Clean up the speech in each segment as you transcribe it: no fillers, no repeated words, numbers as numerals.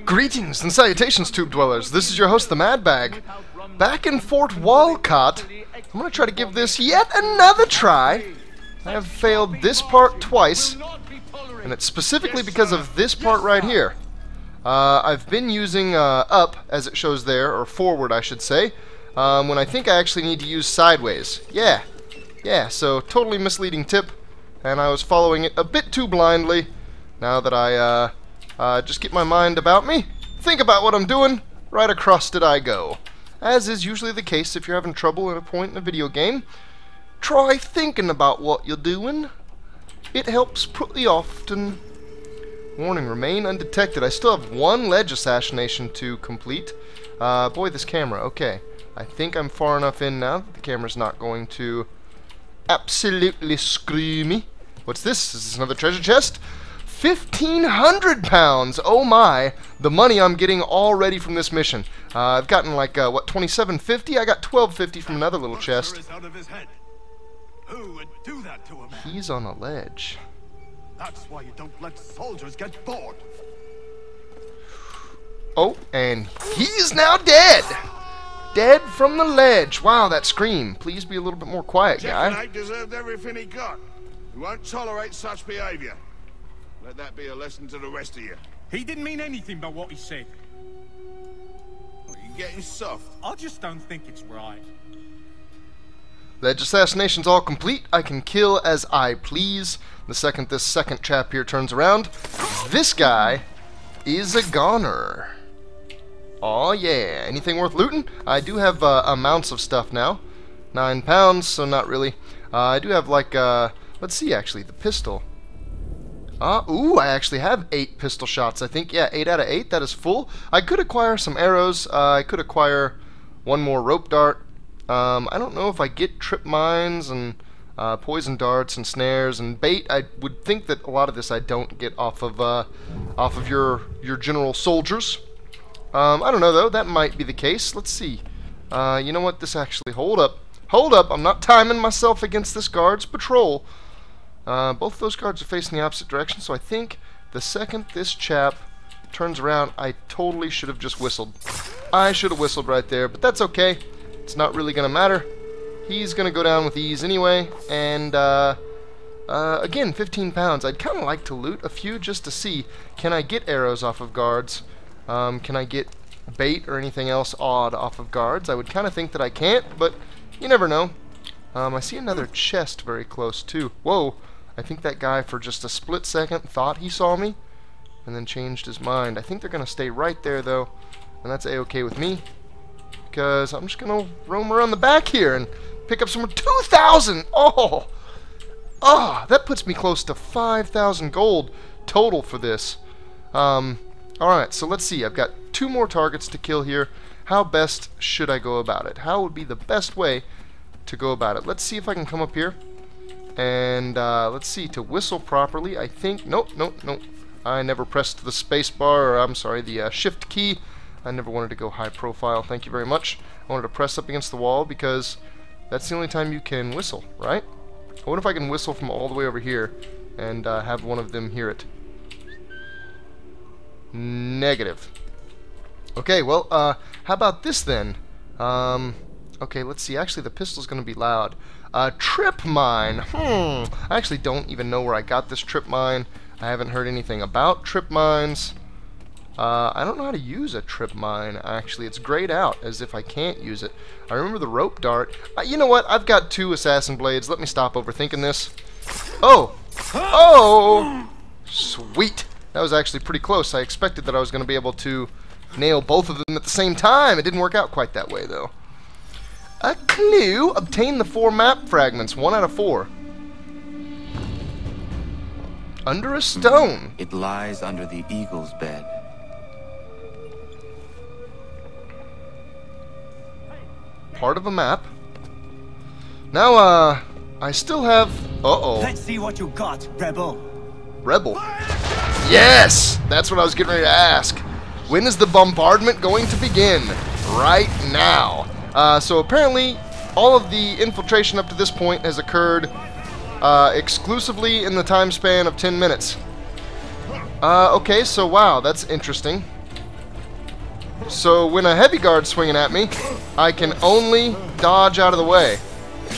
Greetings and salutations, Tube Dwellers. This is your host, the Mad Bag. Back in Fort Walcott, I'm going to try to give this yet another try. I have failed this part twice, and it's specifically because of this part right here. I've been using up, as it shows there, or forward I should say, when I think I actually need to use sideways. Yeah, so totally misleading tip, and I was following it a bit too blindly. Now that I just get my mind about me, think about what I'm doing, right across it I go. As is usually the case if you're having trouble at a point in a video game, try thinking about what you're doing. It helps pretty often. Warning, remain undetected. I still have one ledge assassination to complete. Boy, this camera. Okay. I think I'm far enough in now that the camera's not going to absolutely screw me. What's this? Is this another treasure chest? 1,500 pounds! Oh my! The money I'm getting already from this mission. I've gotten like, what, 2750? I got 1250 from another little chest. Who would do that to a man? He's on a ledge. That's why you don't let soldiers get bored. Oh, and he's now dead! Dead from the ledge. Wow, that scream. Please be a little bit more quiet, guy. Jack deserved everything he got. We won't tolerate such behavior. Let that be a lesson to the rest of you. He didn't mean anything by what he said. Well, you're getting soft. I just don't think it's right. Ledge assassination's all complete. I can kill as I please. The second this second chap here turns around, this guy is a goner. Aw, yeah. Anything worth looting? I do have amounts of stuff now. 9 pounds, so not really. I do have like, let's see actually, the pistol. Ooh, I actually have 8 pistol shots, I think. Yeah, 8 out of 8, that is full. I could acquire some arrows. I could acquire one more rope dart. I don't know if I get trip mines and poison darts and snares and bait. I would think that a lot of this I don't get off of your general soldiers. I don't know though. That might be the case. Let's see. You know what? This actually. Hold up. I'm not timing myself against this guard's patrol. Both those guards are facing the opposite direction, so I think the second this chap turns around, I totally should have just whistled. I should have whistled right there, but that's okay. It's not really going to matter. He's going to go down with ease anyway, and again, 15 pounds. I'd kind of like to loot a few just to see, can I get arrows off of guards? Can I get bait or anything else odd off of guards? I would kind of think that I can't, but you never know. I see another chest very close too. Whoa, I think that guy for just a split second thought he saw me and then changed his mind. I think they're going to stay right there though, and that's a-okay with me, because I'm just going to roam around the back here and pick up some more. 2,000! Oh, that puts me close to 5,000 gold total for this. Alright, so let's see. I've got 2 more targets to kill here. How best should I go about it? How would be the best way to go about it? Let's see if I can come up here. And let's see, to whistle properly, I think... Nope. I never pressed the space bar, or I'm sorry, the shift key. I never wanted to go high profile, thank you very much. I wanted to press up against the wall because that's the only time you can whistle, right? I wonder if I can whistle from all the way over here and have one of them hear it. Negative. Okay, well, how about this then? Okay, let's see. Actually, the pistol's going to be loud. Trip mine. I actually don't even know where I got this trip mine. I haven't heard anything about trip mines. I don't know how to use a trip mine, actually. It's grayed out, as if I can't use it. I remember the rope dart. You know what? I've got 2 assassin blades. Let me stop overthinking this. Oh! Sweet! That was actually pretty close. I expected that I was going to be able to nail both of them at the same time. It didn't work out quite that way, though. A clue! Obtain the 4 map fragments. 1 out of 4. Under a stone. It lies under the eagle's bed. Part of a map. Now, I still have... Let's see what you got, Rebel. Rebel? Yes! That's what I was getting ready to ask. When is the bombardment going to begin? Right now. So apparently, all of the infiltration up to this point has occurred exclusively in the time span of 10 minutes. Okay, so wow, that's interesting. So when a heavy guard's swinging at me, I can only dodge out of the way.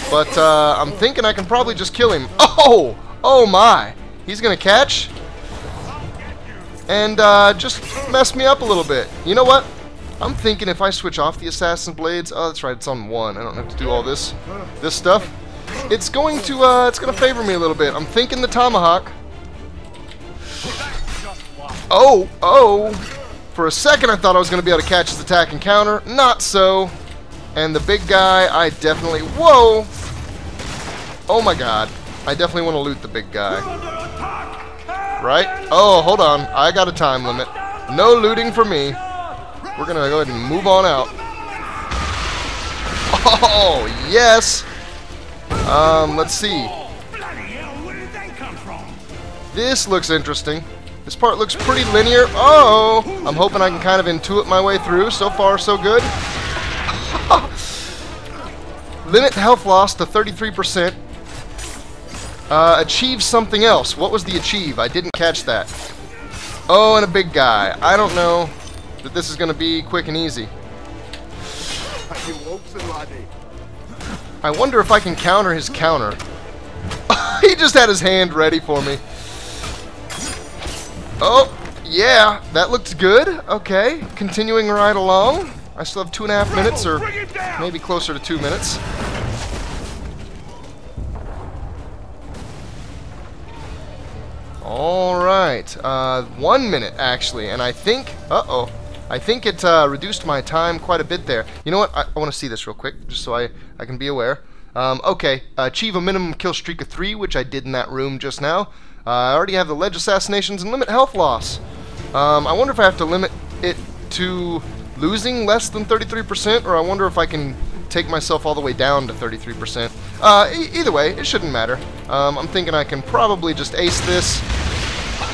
But I'm thinking I can probably just kill him. Oh! Oh my! He's gonna catch and just mess me up a little bit. You know what? I'm thinking if I switch off the assassin blades, oh that's right, it's on 1. I don't have to do all this stuff. It's going to it's gonna favor me a little bit. I'm thinking the tomahawk. Oh, oh! For a second I thought I was gonna be able to catch his attack and counter. Not so. And the big guy, I definitely, whoa! Oh my god. I definitely want to loot the big guy. Right? Oh, hold on. I got a time limit. No looting for me. We're gonna go ahead and move on out. Oh, yes! Let's see. This looks interesting. This part looks pretty linear. Oh! I'm hoping I can kind of intuit my way through. So far, so good. Limit health loss to 33%. Achieve something else. What was the achieve? I didn't catch that. Oh, and a big guy. I don't know that this is going to be quick and easy. I wonder if I can counter his counter. He just had his hand ready for me. Oh, yeah, that looked good. Okay, continuing right along. I still have 2.5 minutes, or maybe closer to 2 minutes. Alright, 1 minute actually, and I think, I think it reduced my time quite a bit there. You know what, I want to see this real quick, just so I can be aware. Okay, achieve a minimum kill streak of 3, which I did in that room just now. I already have the ledge assassinations and limit health loss. I wonder if I have to limit it to losing less than 33%, or I wonder if I can take myself all the way down to 33%. Either way, it shouldn't matter. I'm thinking I can probably just ace this.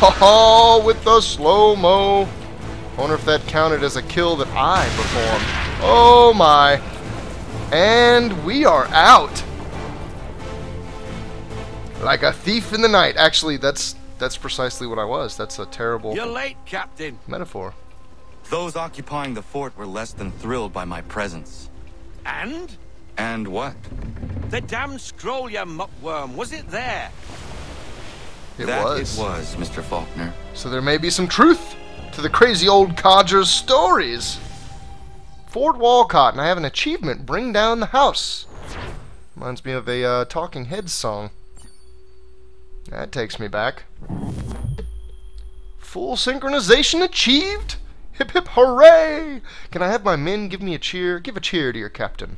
Oh, with the slow-mo. I wonder if that counted as a kill that I performed. Oh my. And we are out. Like a thief in the night. Actually, that's precisely what I was. That's a terrible You're late, Captain. metaphor. Those occupying the fort were less than thrilled by my presence. And? And what? The damn scroll, you muckworm. Was it there? It That was. it was, Mr. Faulkner. So there may be some truth to the crazy old codger's stories. Fort Walcott, and I have an achievement. Bring down the house. Reminds me of a Talking Heads song. That takes me back. Full synchronization achieved! Hip hip hooray! Can I have my men give me a cheer? Give a cheer to your captain.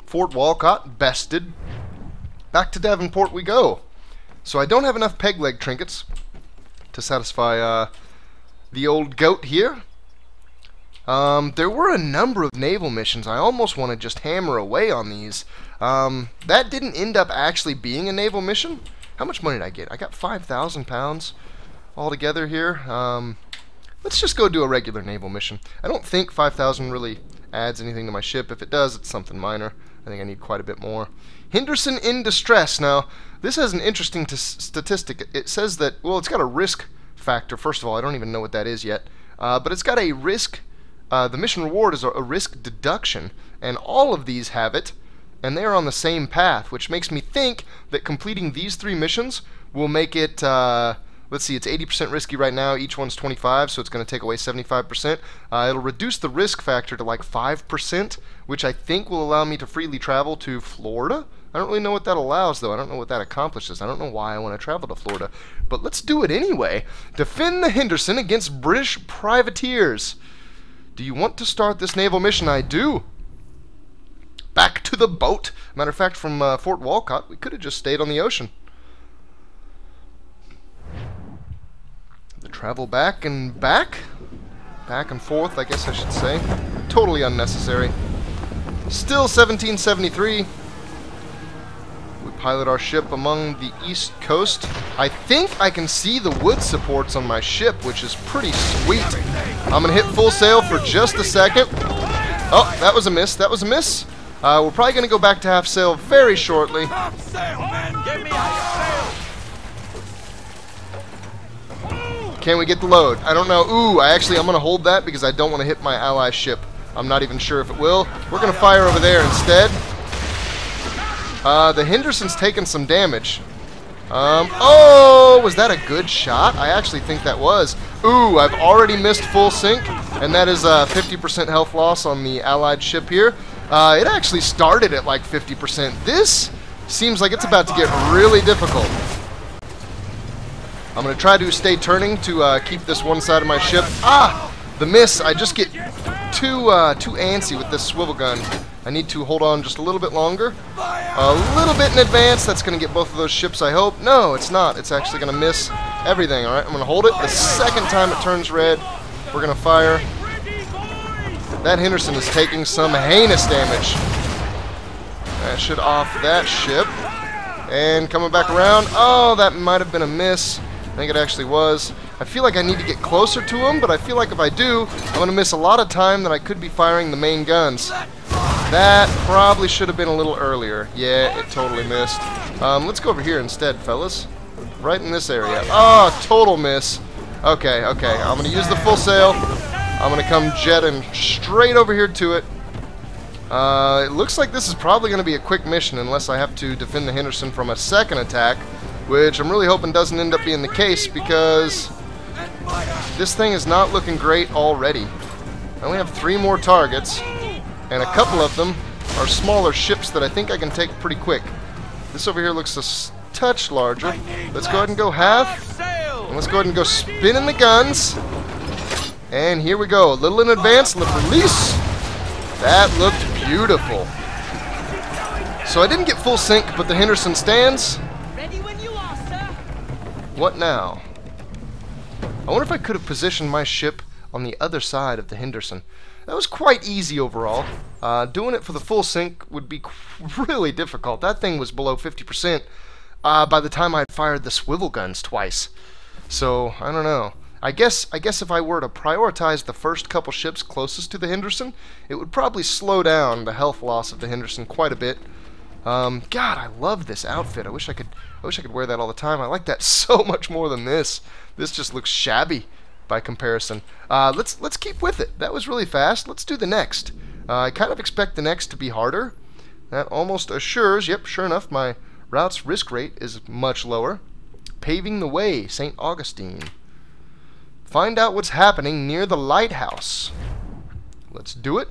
Fort Walcott, bested. Back to Davenport we go. So I don't have enough peg leg trinkets to satisfy the old goat here. There were a number of naval missions. I almost want to just hammer away on these. That didn't end up actually being a naval mission. How much money did I get? I got 5,000 pounds altogether here. Let's just go do a regular naval mission. I don't think 5,000 really adds anything to my ship. If it does, it's something minor. I think I need quite a bit more. Henderson in distress. Now, this has an interesting statistic. It says that, well, it's got a risk factor. First of all, I don't even know what that is yet. But it's got a risk, the mission reward is a risk deduction. And all of these have it. And they are on the same path, which makes me think that completing these 3 missions will make it, let's see, it's 80% risky right now. Each one's 25, so it's going to take away 75%. It'll reduce the risk factor to like 5%, which I think will allow me to freely travel to Florida. I don't really know what that allows, though. I don't know what that accomplishes. I don't know why I want to travel to Florida. But let's do it anyway. Defend the Henderson against British privateers. Do you want to start this naval mission? I do. Back to the boat. Matter of fact, from Fort Walcott, we could have just stayed on the ocean. The travel back and back. Back and forth, I guess I should say. Totally unnecessary. Still 1773. We pilot our ship among the east coast. I think I can see the wood supports on my ship, which is pretty sweet. I'm going to hit full sail for just a second. Oh, that was a miss. That was a miss. We're probably going to go back to half sail very shortly. Half sail, man! Get me half sail! Can we get the load? I don't know. Ooh, I'm going to hold that because I don't want to hit my ally ship. I'm not even sure if it will. We're going to fire over there instead. The Henderson's taken some damage. Oh, was that a good shot? I actually think that was. Ooh, I've already missed full sync, and that is a 50% health loss on the allied ship here. It actually started at like 50%. This seems like it's about to get really difficult. I'm going to try to stay turning to keep this one side of my ship. Ah! The miss. I just get too antsy with this swivel gun. I need to hold on just a little bit longer. A little bit in advance. That's going to get both of those ships, I hope. No, it's not. It's actually going to miss everything. Alright, I'm going to hold it. The second time it turns red, we're going to fire. That Henderson is taking some heinous damage. That should off that ship. And coming back around. Oh, that might have been a miss. I think it actually was. I feel like I need to get closer to him, but I feel like if I do, I'm going to miss a lot of time that I could be firing the main guns. That probably should have been a little earlier. Yeah, it totally missed. Let's go over here instead, fellas. Right in this area. Oh, total miss. Okay. I'm going to use the full sail. I'm going to come jetting straight over here to it. It looks like this is probably going to be a quick mission unless I have to defend the Henderson from a second attack, which I'm really hoping doesn't end up being the case because this thing is not looking great already. I only have 3 more targets, and a couple of them are smaller ships that I think I can take pretty quick. This over here looks a touch larger. Let's go ahead and go half, and let's go ahead and go spinning the guns. And here we go. A little in advance, lift release. That looked beautiful. So I didn't get full sync, but the Henderson stands. What now? I wonder if I could have positioned my ship on the other side of the Henderson. That was quite easy overall. Doing it for the full sync would be really difficult. That thing was below 50% by the time I fired the swivel guns twice. So, I don't know. I guess if I were to prioritize the first couple ships closest to the Henderson, it would probably slow down the health loss of the Henderson quite a bit. God, I love this outfit. I wish I could wear that all the time. I like that so much more than this. This just looks shabby by comparison. Let's keep with it. That was really fast. Let's do the next. I kind of expect the next to be harder. That almost assures, yep, sure enough, my route's risk rate is much lower. Paving the way, St. Augustine. Find out what's happening near the Lighthouse. Let's do it.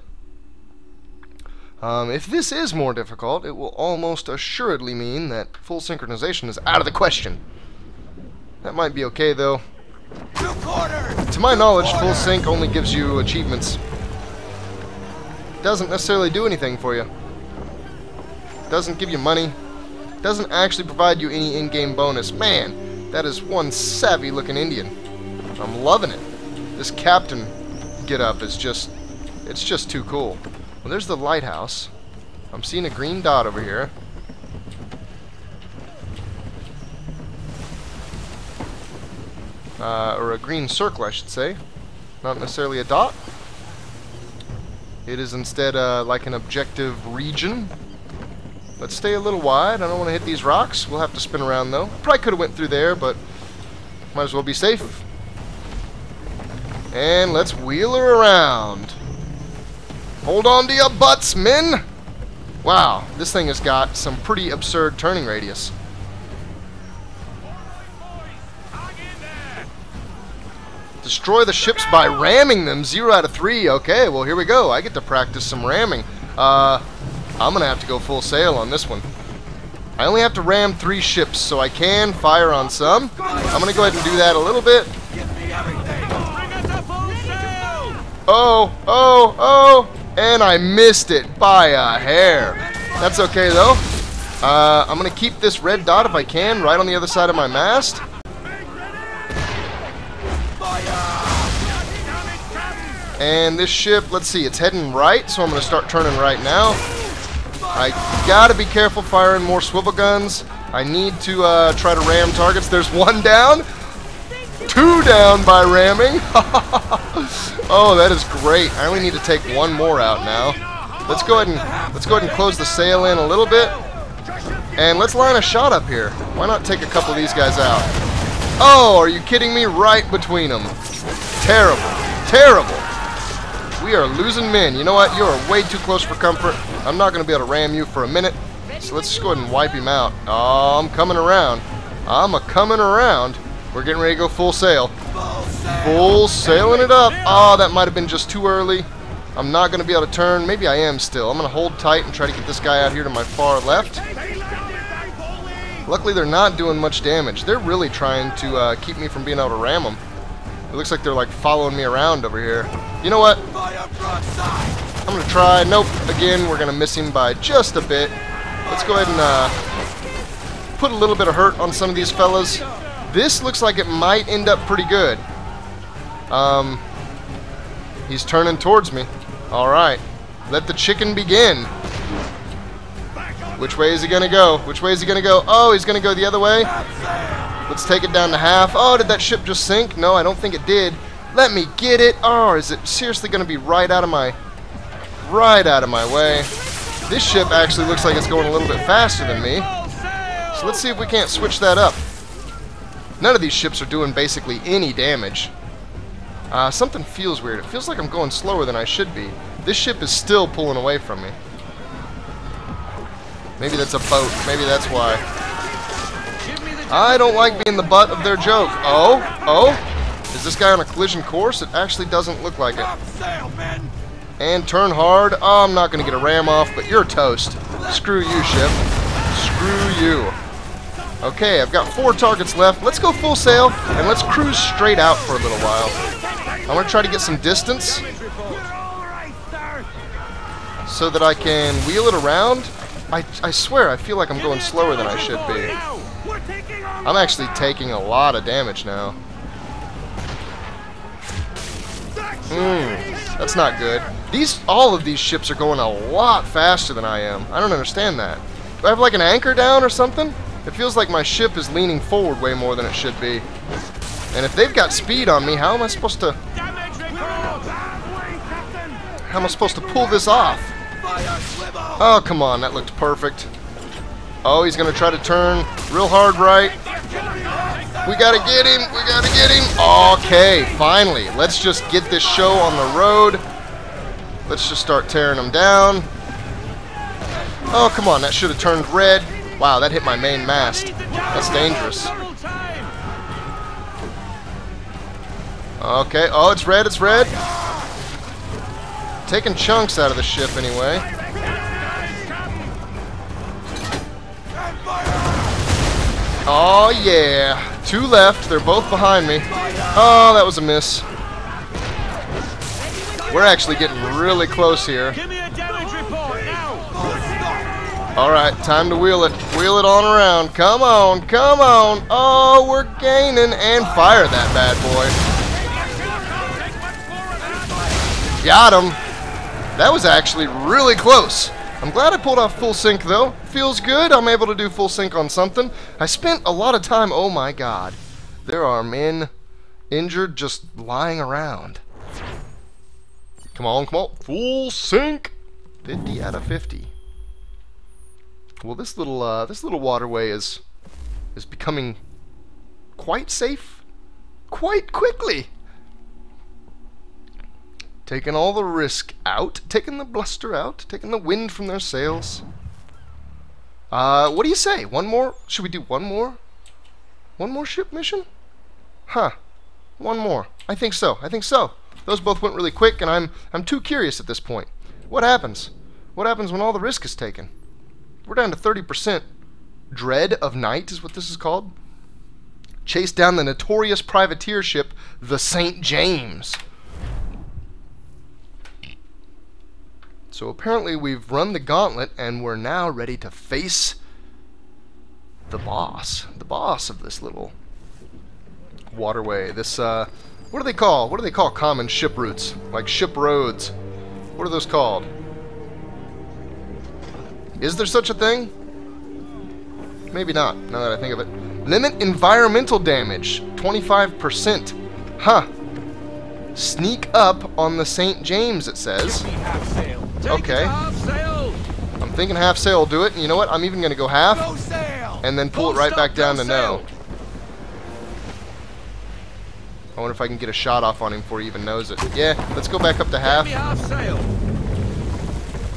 If this is more difficult, it will almost assuredly mean that full synchronization is out of the question. That might be okay, though. To my knowledge, full sync only gives you achievements. Doesn't necessarily do anything for you. Doesn't give you money. Doesn't actually provide you any in-game bonus. Man, that is one savvy-looking Indian. I'm loving it. This captain get-up is just... it's just too cool. Well, there's the lighthouse. I'm seeing a green dot over here. Or a green circle, I should say. Not necessarily a dot. It is instead like an objective region. Let's stay a little wide. I don't want to hit these rocks. We'll have to spin around, though. Probably could have went through there, but might as well be safe. And let's wheel her around. Hold on to your butts, men! Wow, this thing has got some pretty absurd turning radius. Destroy the ships by ramming them. 0 out of 3. Okay, well, here we go. I get to practice some ramming. I'm going to have to go full sail on this one. I only have to ram 3 ships, so I can fire on some. I'm going to go ahead and do that a little bit. Oh! And I missed it by a hair. That's okay, though. I'm going to keep this red dot, if I can, right on the other side of my mast. And this ship, let's see, it's heading right, so I'm going to start turning right now. I gotta be careful firing more swivel guns. I need to try to ram targets. There's 1 down. 2 down by ramming. Oh, that is great. I only need to take 1 more out now. Let's go ahead and close the sail in a little bit. And let's line a shot up here. Why not take a couple of these guys out? Oh, are you kidding me? Right between them. Terrible. Terrible. We are losing men. You know what? You are way too close for comfort. I'm not going to be able to ram you for a minute. So let's just go ahead and wipe him out. Oh, I'm coming around. I'm a-coming around. We're getting ready to go full sail. Full sailing it up. Oh, that might have been just too early. I'm not going to be able to turn. Maybe I am still. I'm going to hold tight and try to get this guy out here to my far left. Luckily, they're not doing much damage. They're really trying to keep me from being able to ram them. It looks like they're like following me around over here. You know what? I'm going to try. Nope. Again, we're going to miss him by just a bit. Let's go ahead and put a little bit of hurt on some of these fellas. This looks like it might end up pretty good. He's turning towards me. Alright. Let the chicken begin. Which way is he going to go? Which way is he going to go? Oh, he's going to go the other way. Let's take it down to half. Oh, did that ship just sink? No, I don't think it did. Let me get it. Oh, is it seriously going to be right out of my way? This ship actually looks like it's going a little bit faster than me. So let's see if we can't switch that up. None of these ships are doing basically any damage. Something feels weird. It feels like I'm going slower than I should be. This ship is still pulling away from me. Maybe that's a boat. Maybe that's why. I don't like being the butt of their joke. Oh? Is this guy on a collision course? It actually doesn't look like it. And turn hard. Oh, I'm not going to get a ram off, but you're toast. Screw you, ship. Screw you. Okay, I've got 4 targets left. Let's go full sail, and let's cruise straight out for a little while. I'm going to try to get some distance so that I can wheel it around. I swear, I feel like I'm going slower than I should be. I'm actually taking a lot of damage now. That's not good. All of these ships are going a lot faster than I am. I don't understand that. Do I have like an anchor down or something? It feels like my ship is leaning forward way more than it should be. And if they've got speed on me, how am I supposed to pull this off? Oh, come on, that looked perfect. Oh, he's going to try to turn real hard right. We got to get him. We got to get him. Okay, finally. Let's just get this show on the road. Let's just start tearing them down. Oh, come on. That should have turned red. Wow, that hit my main mast. That's dangerous. Okay. Oh, it's red. It's red. Taking chunks out of the ship anyway. Oh, yeah. 2 left. They're both behind me. Oh, that was a miss. We're actually getting really close here. Alright, time to wheel it. Wheel it on around. Come on, come on. Oh, we're gaining. And fire that bad boy. Got him. That was actually really close. I'm glad I pulled off full sync, though. Feels good. I'm able to do full sync on something. I spent a lot of time. Oh, my God. There are men injured just lying around. Come on, come on. Full sync. 50 out of 50. Well, this little waterway is becoming quite safe quite quickly. Taking all the risk out, taking the bluster out, taking the wind from their sails. What do you say? One more? Should we do one more? One more ship mission? Huh. One more. I think so. I think so. Those both went really quick, and I'm too curious at this point. What happens? What happens when all the risk is taken? We're down to 30%. Dread of night is what this is called. Chase down the notorious privateer ship, the St. James. So apparently we've run the gauntlet, and we're now ready to face the boss of this little waterway. This what do they call common ship routes, like ship roads? What are those called? Is there such a thing? Maybe not, now that I think of it. Limit environmental damage 25%. Huh. Sneak up on the St. James, it says. Okay. I'm thinking half sail will do it. And you know what? I'm even going to go half. And then pull it right back down to no. I wonder if I can get a shot off on him before he even knows it. Yeah, let's go back up to half. Give me half sail.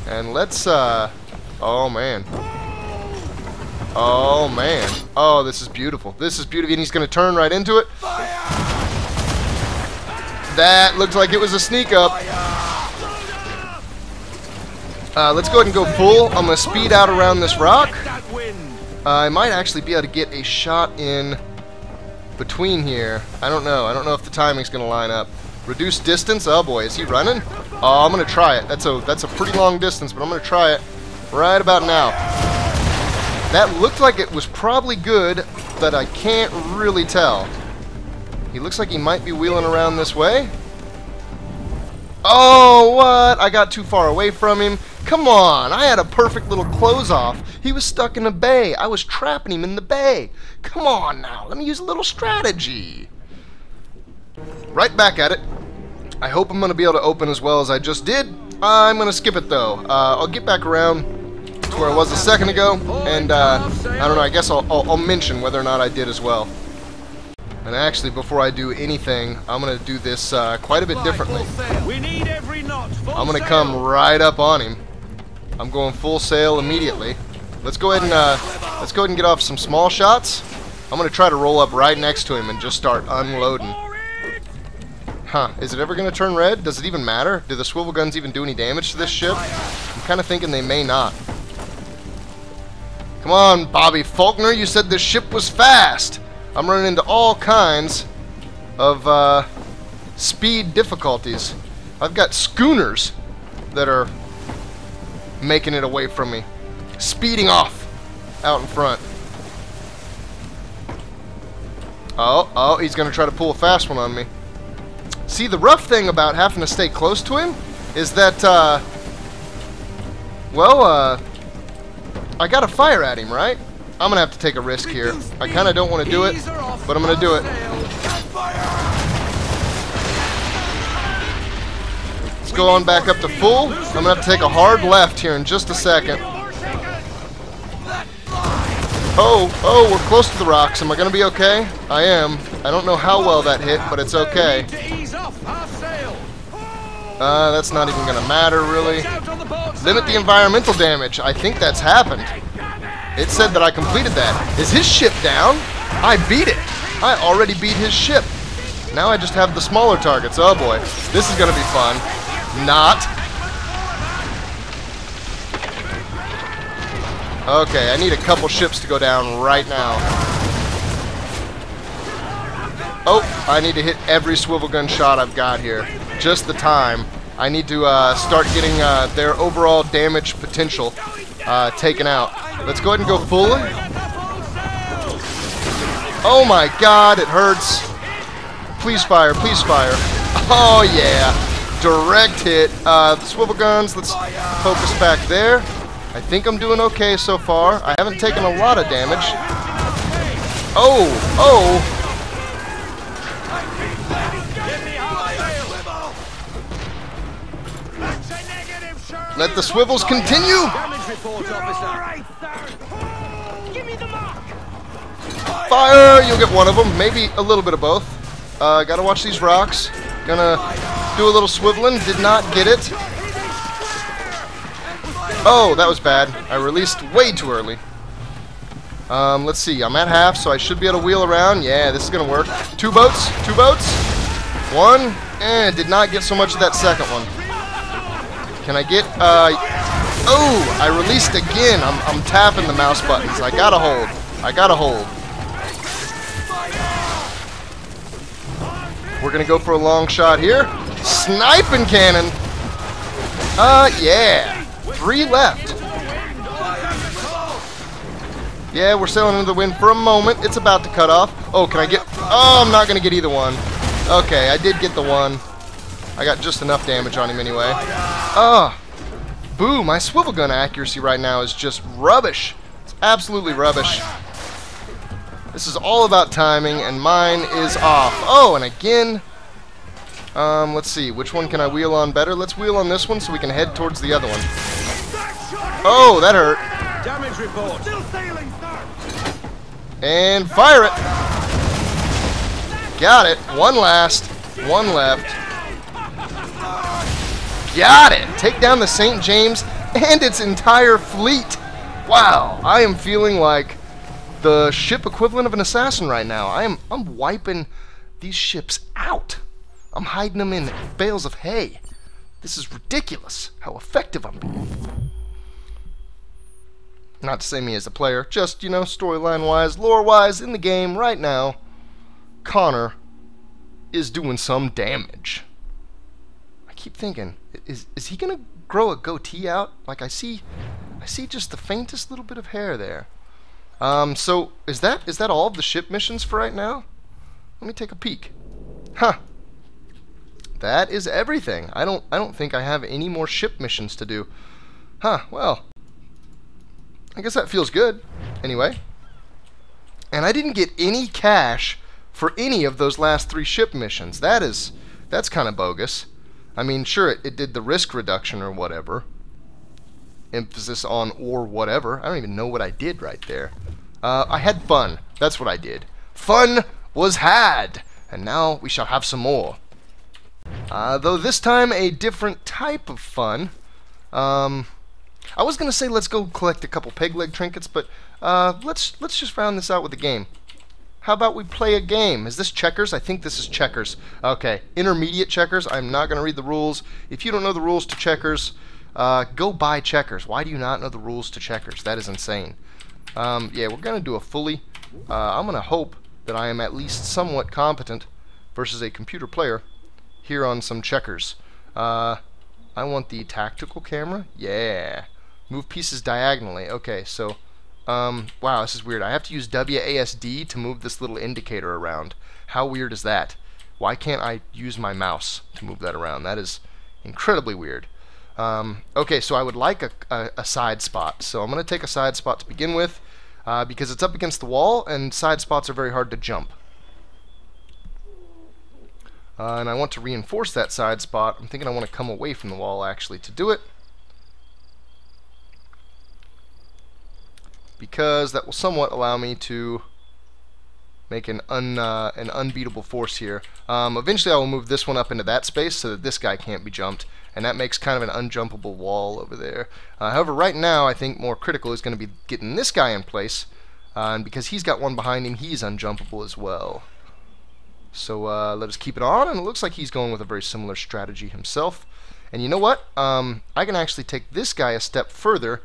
And let's, oh man. Oh man. Oh, this is beautiful. This is beautiful, and he's going to turn right into it. That looked like it was a sneak up. Let's go ahead and go full. I'm going to speed out around this rock. I might actually be able to get a shot in between here. I don't know. I don't know if the timing's going to line up. Reduce distance. Oh boy, is he running? Oh, I'm going to try it. That's a pretty long distance, but I'm going to try it right about now. That looked like it was probably good, but I can't really tell. He looks like he might be wheeling around this way. Oh, what? I got too far away from him. Come on, I had a perfect little close off. He was stuck in a bay. I was trapping him in the bay. Come on now, let me use a little strategy. Right back at it. I hope I'm going to be able to open as well as I just did. I'm going to skip it though. I'll get back around to where I was a second ago, and I don't know, I guess I'll mention whether or not I did as well. And actually, before I do anything, I'm going to do this quite a bit differently. We need every knot. I'm going to come right up on him. I'm going full sail immediately. Let's go ahead and get off some small shots. I'm going to try to roll up right next to him and just start unloading. Huh, is it ever going to turn red? Does it even matter? Do the swivel guns even do any damage to this ship? I'm kind of thinking they may not. Come on, Bobby Faulkner, you said this ship was fast. I'm running into all kinds of speed difficulties. I've got schooners that are making it away from me. Speeding off out in front. Oh, he's going to try to pull a fast one on me. See, the rough thing about having to stay close to him is that, I got to fire at him, right? I'm going to have to take a risk here. I kind of don't want to do it, but I'm going to do it. Let's go on back up to full. I'm going to have to take a hard left here in just a second. Oh, we're close to the rocks. Am I going to be okay? I am. I don't know how well that hit, but it's okay. That's not even going to matter, really. Limit the environmental damage. I think that's happened. It said that I completed that. Is his ship down? I beat it. I already beat his ship. Now I just have the smaller targets. Oh boy. This is going to be fun. Not. Okay, I need a couple ships to go down right now. Oh, I need to hit every swivel gun shot I've got here. Just the time. I need to start getting their overall damage potential taken out. Let's go ahead and go full. Oh my god, it hurts. Please fire, please fire. Oh yeah, direct hit. The swivel guns, let's focus back there. I think I'm doing okay so far. I haven't taken a lot of damage. Oh. Let the swivels continue. Fire! You'll get one of them, maybe a little bit of both. Gotta watch these rocks. Gonna do a little swiveling. Did not get it. Oh, that was bad. I released way too early. Let's see. I'm at half, so I should be able to wheel around. Yeah, this is gonna work. Two boats. One. Did not get so much of that second one. Can I get, oh, I released again. I'm tapping the mouse buttons. I gotta hold. We're gonna go for a long shot here. Sniping cannon. Yeah. 3 left. Yeah, we're sailing into the wind for a moment. It's about to cut off. Oh, can I get, oh, I'm not gonna get either one. Okay, I did get the one. I got just enough damage on him anyway. Boo, my swivel gun accuracy right now is just rubbish. It's absolutely rubbish. This is all about timing, and mine is off. Oh, and again, let's see, which one can I wheel on better? Let's wheel on this one so we can head towards the other one. Oh, that hurt. Damage report. Still sailing, sir. And fire it. Got it. One last. One left. Got it. Take down the St. James and its entire fleet. Wow. I am feeling like the ship equivalent of an assassin right now. I'm wiping these ships out. I'm hiding them in bales of hay. This is ridiculous how effective I'm being. Not to say me as a player, just, you know, storyline-wise, lore-wise, in the game right now, Connor is doing some damage. I keep thinking, is he gonna grow a goatee out? Like I see just the faintest little bit of hair there. So is that all of the ship missions for right now? Let me take a peek. Huh. That is everything. I don't think I have any more ship missions to do. Huh, well, I guess that feels good. Anyway. And I didn't get any cash for any of those last 3 ship missions. That's kind of bogus. I mean, sure, it did the risk reduction or whatever. Emphasis on or whatever. I don't even know what I did right there. I had fun. That's what I did. Fun was had. And now we shall have some more. Though this time a different type of fun. I was gonna say let's go collect a couple peg leg trinkets, but let's just round this out with a game. How about we play a game? Is this checkers? I think this is checkers. Okay, intermediate checkers. I'm not gonna read the rules. If you don't know the rules to checkers, go buy checkers. Why do you not know the rules to checkers? That is insane. Yeah, we're gonna do a fully. I'm gonna hope that I am at least somewhat competent versus a computer player here on some checkers. I want the tactical camera. Yeah. Move pieces diagonally. Okay, so, wow, this is weird. I have to use WASD to move this little indicator around. How weird is that? Why can't I use my mouse to move that around? That is incredibly weird. Okay, so I would like a side spot. So I'm going to take a side spot to begin with, because it's up against the wall, and side spots are very hard to jump. And I want to reinforce that side spot. I'm thinking I want to come away from the wall, actually, to do it. Because that will somewhat allow me to make an unbeatable force here. Eventually I will move this one up into that space so that this guy can't be jumped, and that makes kind of an unjumpable wall over there. However, right now I think more critical is going to be getting this guy in place, and because he's got one behind him, he's unjumpable as well. So let us keep it on, and it looks like he's going with a very similar strategy himself. And you know what? I can actually take this guy a step further,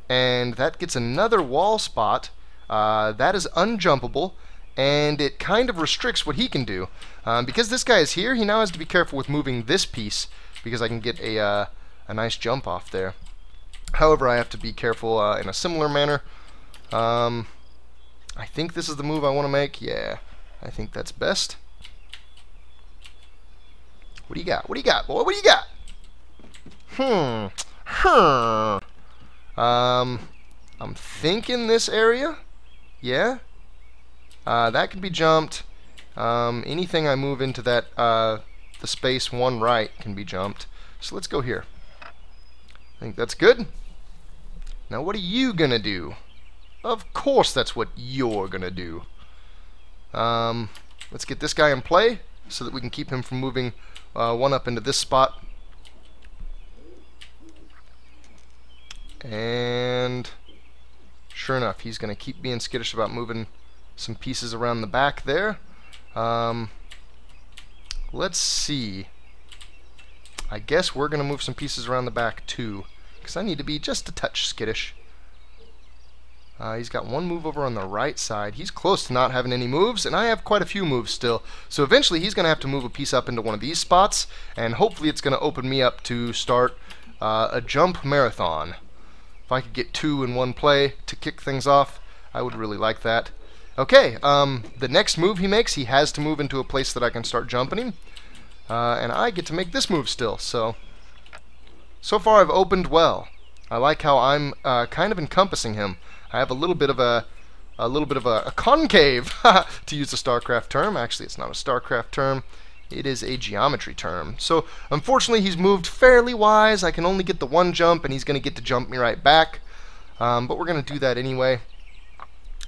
and that gets another wall spot. That is unjumpable, and it kind of restricts what he can do. Because this guy is here, he now has to be careful with moving this piece, because I can get a nice jump off there. However, I have to be careful in a similar manner. I think this is the move I want to make. Yeah, I think that's best. What do you got? What do you got, boy? What do you got? I'm thinking this area. Yeah. That can be jumped. Anything I move into that, the space one right can be jumped. So let's go here. I think that's good. Now what are you gonna do? Of course that's what you're gonna do. Let's get this guy in play so that we can keep him from moving one up into this spot. And sure enough, he's going to keep being skittish about moving some pieces around the back there. Let's see. I guess we're going to move some pieces around the back too, because I need to be just a touch skittish. He's got one move over on the right side. He's close to not having any moves, and I have quite a few moves still. So eventually he's going to have to move a piece up into one of these spots, and hopefully it's going to open me up to start a jump marathon. If I could get 2 in one play to kick things off, I would really like that. Okay, the next move he makes, he has to move into a place that I can start jumping him. And I get to make this move still, so far I've opened well. I like how I'm kind of encompassing him. I have a little bit of a concave, to use a StarCraft term. Actually, it's not a StarCraft term. It is a geometry term. So, unfortunately, he's moved fairly wise. I can only get the one jump, and he's going to get to jump me right back. But we're going to do that anyway.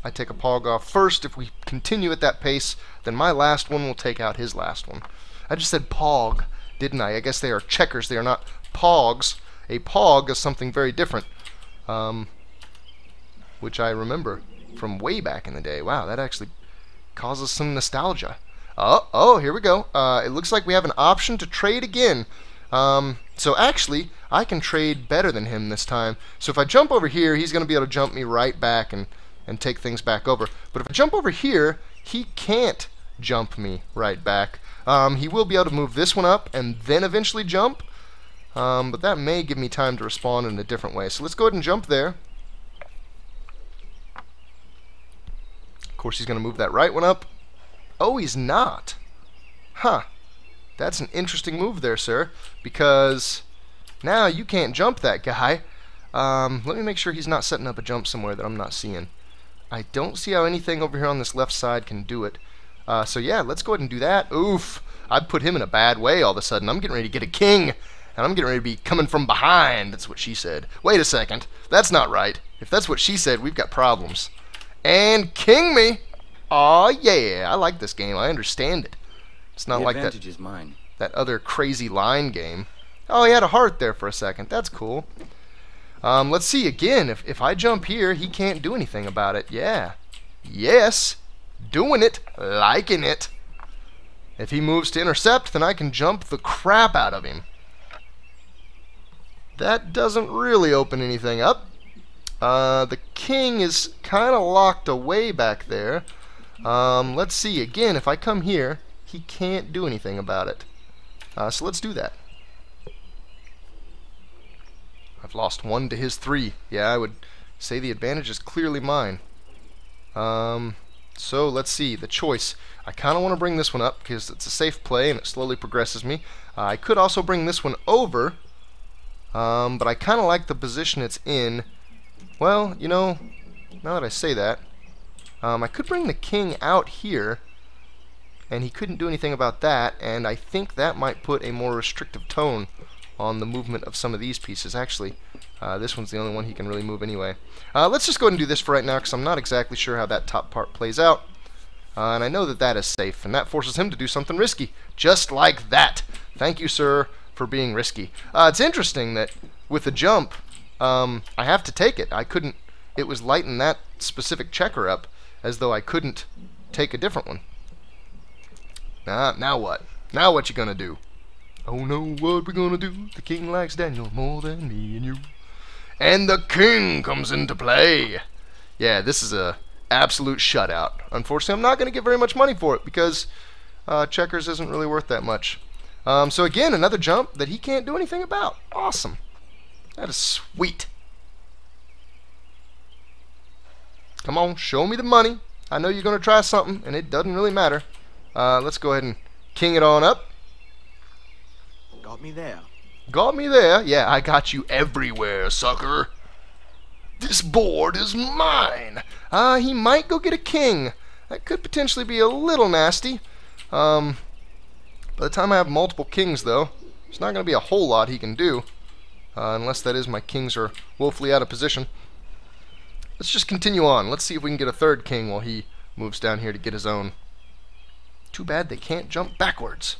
I take a pog off first. If we continue at that pace, then my last one will take out his last one. I just said pog, didn't I? I guess they are checkers. They are not pogs. A pog is something very different, which I remember from way back in the day. Wow, that actually causes some nostalgia. Oh, here we go. It looks like we have an option to trade again. So actually, I can trade better than him this time. So if I jump over here, he's going to be able to jump me right back and take things back over. But if I jump over here, he can't jump me right back. He will be able to move this one up and then eventually jump. But that may give me time to respond in a different way. So let's go ahead and jump there. Of course, he's going to move that right one up. Oh, he's not. Huh. That's an interesting move there, sir. Because now you can't jump that guy. Let me make sure he's not setting up a jump somewhere that I'm not seeing. I don't see how anything over here on this left side can do it. So yeah, let's go ahead and do that. Oof. I put him in a bad way all of a sudden. I'm getting ready to get a king. And I'm getting ready to be coming from behind. That's what she said. Wait a second. That's not right. If that's what she said, we've got problems. And king me. Aw, yeah. I like this game. I understand it. It's not like that, is mine. that other crazy line game. Oh, he had a heart there for a second. That's cool. Let's see again. If I jump here, he can't do anything about it. Yeah. Yes. Doing it. Liking it. If he moves to intercept, then I can jump the crap out of him. That doesn't really open anything up. The king is kind of locked away back there. Let's see. Again, if I come here, he can't do anything about it. So let's do that. I've lost 1 to his 3. Yeah, I would say the advantage is clearly mine. So let's see. The choice. I kind of want to bring this one up because it's a safe play and it slowly progresses me. I could also bring this one over. But I kind of like the position it's in. Well, you know, now that I say that, I could bring the king out here, and he couldn't do anything about that, and I think that might put a more restrictive tone on the movement of some of these pieces. Actually, this one's the only one he can really move anyway. Let's just go ahead and do this for right now, because I'm not exactly sure how that top part plays out. And I know that that is safe, and that forces him to do something risky. Just like that. Thank you, sir, for being risky. It's interesting that with the jump, I have to take it. I couldn't. It was lighting that specific checker up as though I couldn't take a different one. Now what? Now what you gonna do? Oh no, what we gonna do? The king likes Daniel more than me and you. And the king comes into play. Yeah, this is a absolute shutout. Unfortunately, I'm not gonna get very much money for it because checkers isn't really worth that much. So again, another jump that he can't do anything about. Awesome. That is sweet. Come on, show me the money. I know you're going to try something, and it doesn't really matter. Let's go ahead and king it on up. Got me there. Got me there? Yeah, I got you everywhere, sucker. This board is mine. He might go get a king. That could potentially be a little nasty. By the time I have multiple kings, though, there's not going to be a whole lot he can do. Unless that is my kings are woefully out of position. Let's just continue on. Let's see if we can get a third king while he moves down here to get his own. Too bad they can't jump backwards.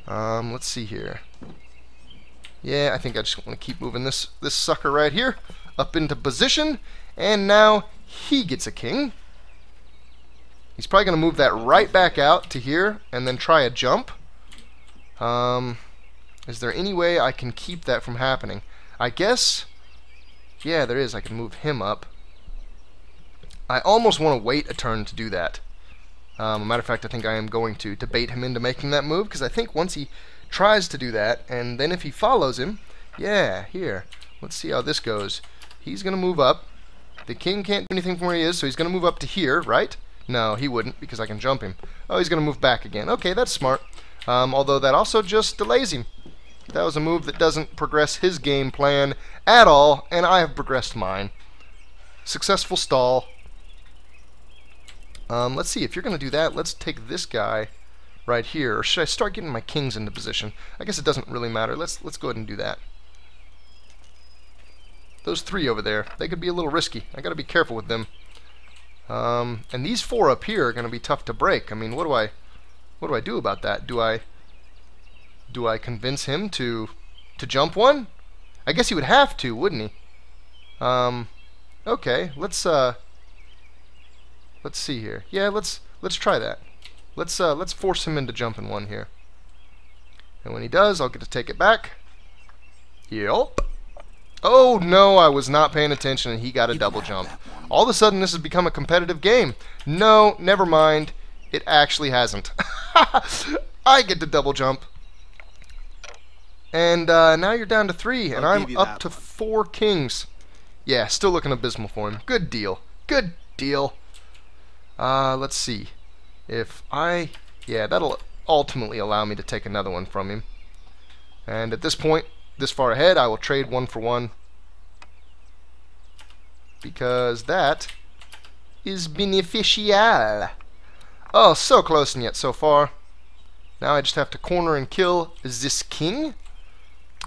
Let's see here. Yeah, I think I just want to keep moving this sucker right here up into position. And now he gets a king. He's probably going to move that right back out to here and then try a jump. Is there any way I can keep that from happening? I guess, yeah, there is. I can move him up. I almost want to wait a turn to do that. Matter of fact, I think I am going to debate him into making that move, because I think once he tries to do that, and then if he follows him, yeah, here, let's see how this goes. He's going to move up. The king can't do anything from where he is, so he's going to move up to here, right? No, he wouldn't, because I can jump him. Oh, he's going to move back again. Okay, that's smart. Although that also just delays him. That was a move that doesn't progress his game plan at all, and I have progressed mine. Successful stall. Let's see, if you're going to do that, let's take this guy right here. Or should I start getting my kings into position? I guess it doesn't really matter. Let's go ahead and do that. Those three over there, they could be a little risky. I got to be careful with them. And these 4 up here are going to be tough to break. I mean, what do I do about that? Do I convince him to jump one? I guess he would have to, wouldn't he? Okay, let's see here. Yeah, let's try that. Let's force him into jumping one here. And when he does, I'll get to take it back. Yup. Oh no, I was not paying attention and he got a double jump. All of a sudden this has become a competitive game. No, never mind. It actually hasn't. I get to double jump. And now you're down to 3 and I'm up to 4 kings. Yeah, still looking abysmal for him. Good deal. Good deal. Let's see. Yeah, that'll ultimately allow me to take another one from him. And at this point, this far ahead, I will trade 1 for 1. Because that is beneficial. Oh, so close and yet so far. Now I just have to corner and kill this king.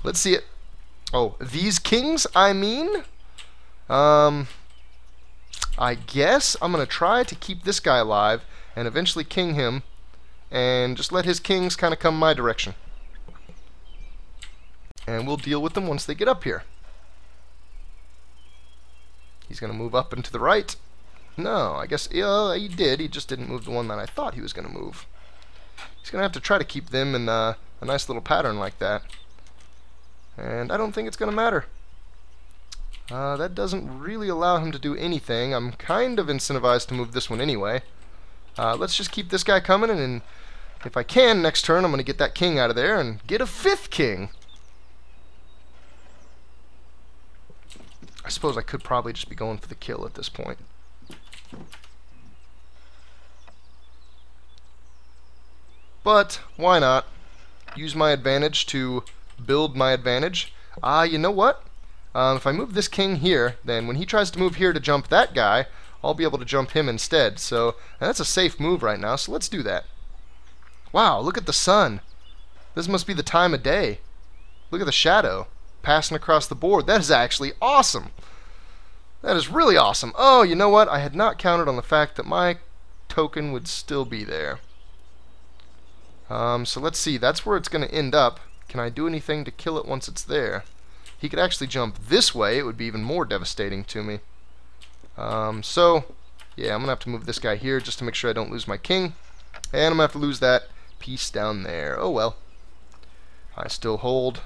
Let's see it. Oh, these kings, I mean? I guess I'm going to try to keep this guy alive and eventually king him and just let his kings kind of come my direction. And we'll deal with them once they get up here. He's going to move up and to the right. No, I guess he did. He just didn't move the one that I thought he was going to move. He's going to have to try to keep them in a nice little pattern like that. And I don't think it's going to matter. That doesn't really allow him to do anything. I'm kind of incentivized to move this one anyway. Let's just keep this guy coming, and if I can, next turn I'm going to get that king out of there and get a 5th king. I suppose I could probably just be going for the kill at this point. But why not? Use my advantage to build my advantage. You know what? If I move this king here, then when he tries to move here to jump that guy, I'll be able to jump him instead. So that's a safe move right now, so let's do that. Wow, look at the sun. This must be the time of day. Look at the shadow passing across the board. That is actually awesome. That is really awesome. Oh, you know what? I had not counted on the fact that my token would still be there. So let's see. That's where it's going to end up. Can I do anything to kill it once it's there? He could actually jump this way. It would be even more devastating to me. So, yeah, I'm going to have to move this guy here just to make sure I don't lose my king. And I'm going to have to lose that piece down there. Oh, well. I still hold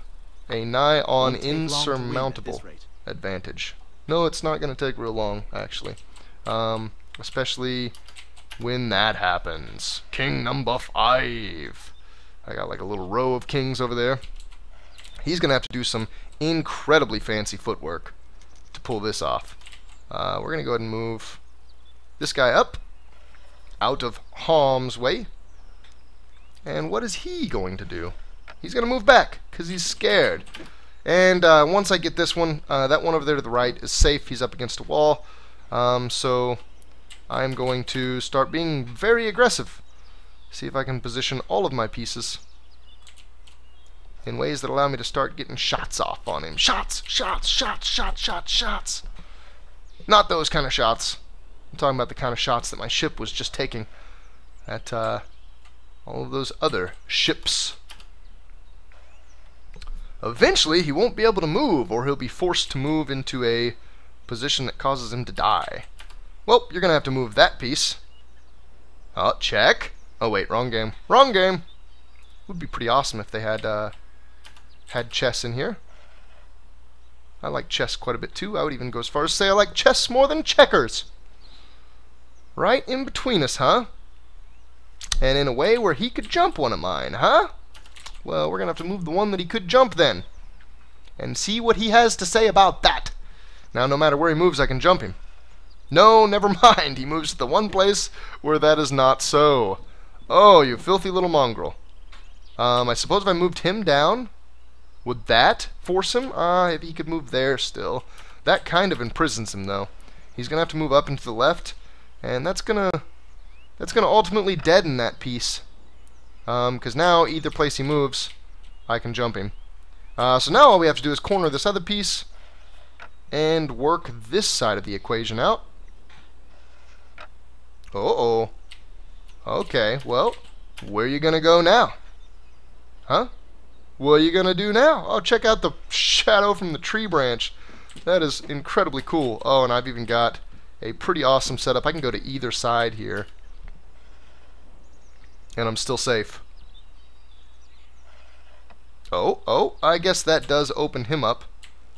a nigh on insurmountable advantage. No, it's not going to take real long, actually. Especially when that happens. King number 5. I got like a little row of kings over there. He's going to have to do some incredibly fancy footwork to pull this off. We're going to go ahead and move this guy up out of harm's way. And what is he going to do? He's going to move back because he's scared. And once I get this one, that one over there to the right is safe. He's up against a wall. So I'm going to start being very aggressive. See if I can position all of my pieces in ways that allow me to start getting shots off on him. Shots! Shots! Shots! Shots! Shots! Shots! Not those kind of shots. I'm talking about the kind of shots that my ship was just taking at all of those other ships. Eventually, he won't be able to move, or he'll be forced to move into a position that causes him to die. Well, you're going to have to move that piece. Oh, check. Oh, wait, wrong game. Wrong game! Would be pretty awesome if they had chess in here. I like chess quite a bit too. I would even go as far as say I like chess more than checkers. Right in between us, huh? And in a way where he could jump one of mine, huh? Well, we're going to have to move the one that he could jump then. And see what he has to say about that. Now, no matter where he moves, I can jump him. No, never mind. He moves to the one place where that is not so. Oh, you filthy little mongrel. I suppose if I moved him down, would that force him? If he could move there still. That kind of imprisons him, though. He's going to have to move up and to the left, and that's going to ultimately deaden that piece. Because now, either place he moves, I can jump him. So now all we have to do is corner this other piece and work this side of the equation out. Uh-oh. Okay, well, where you gonna go now? Huh? What are you gonna do now? Oh, check out the shadow from the tree branch. That is incredibly cool. Oh, and I've even got a pretty awesome setup. I can go to either side here. And I'm still safe. Oh, I guess that does open him up.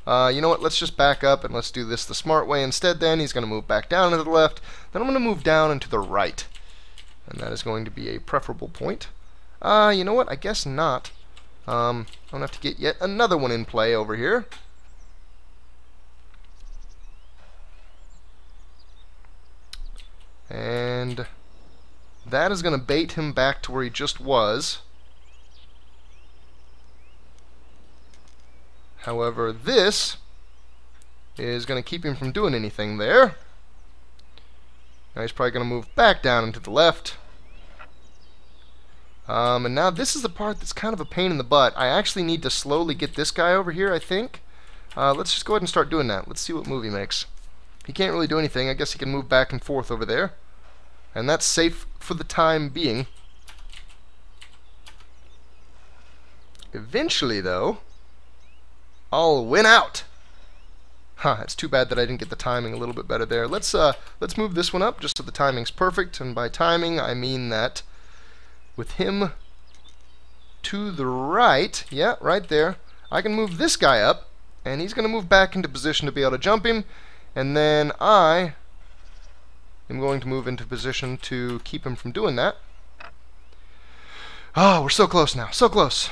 You know what, let's just back up and let's do this the smart way instead then. He's going to move back down to the left. Then I'm going to move down and to the right. And that is going to be a preferable point. You know what, I guess not. I'm going to have to get yet another one in play over here. And that is going to bait him back to where he just was. However, this is going to keep him from doing anything there. Now he's probably going to move back down and to the left. And now this is the part that's kind of a pain in the butt. I actually need to slowly get this guy over here, I think. Let's just go ahead and start doing that. Let's see what move he makes. He can't really do anything. I guess he can move back and forth over there. And that's safe for the time being. Eventually, though, I'll win out. Huh, it's too bad that I didn't get the timing a little bit better there. Let's move this one up just so the timing's perfect. And by timing, I mean that with him to the right, yeah, right there, I can move this guy up, and he's going to move back into position to be able to jump him, and then I am going to move into position to keep him from doing that. Oh, we're so close now, so close.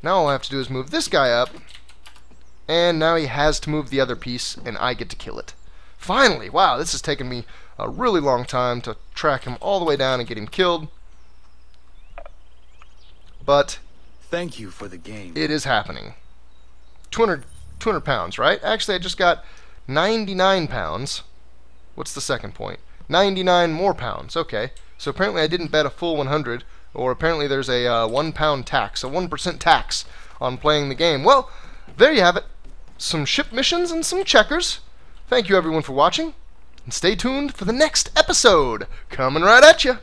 Now all I have to do is move this guy up, and now he has to move the other piece, and I get to kill it. Finally! Wow, this has taken me a really long time to track him all the way down and get him killed. But Thank you for the game. it is happening. 200 pounds, right? Actually, I just got 99 pounds. What's the second point? 99 more pounds. Okay. So apparently I didn't bet a full 100, or apparently there's a 1 pound tax, a 1% tax on playing the game. Well, there you have it. Some ship missions and some checkers. Thank you everyone for watching, and stay tuned for the next episode. Coming right at you.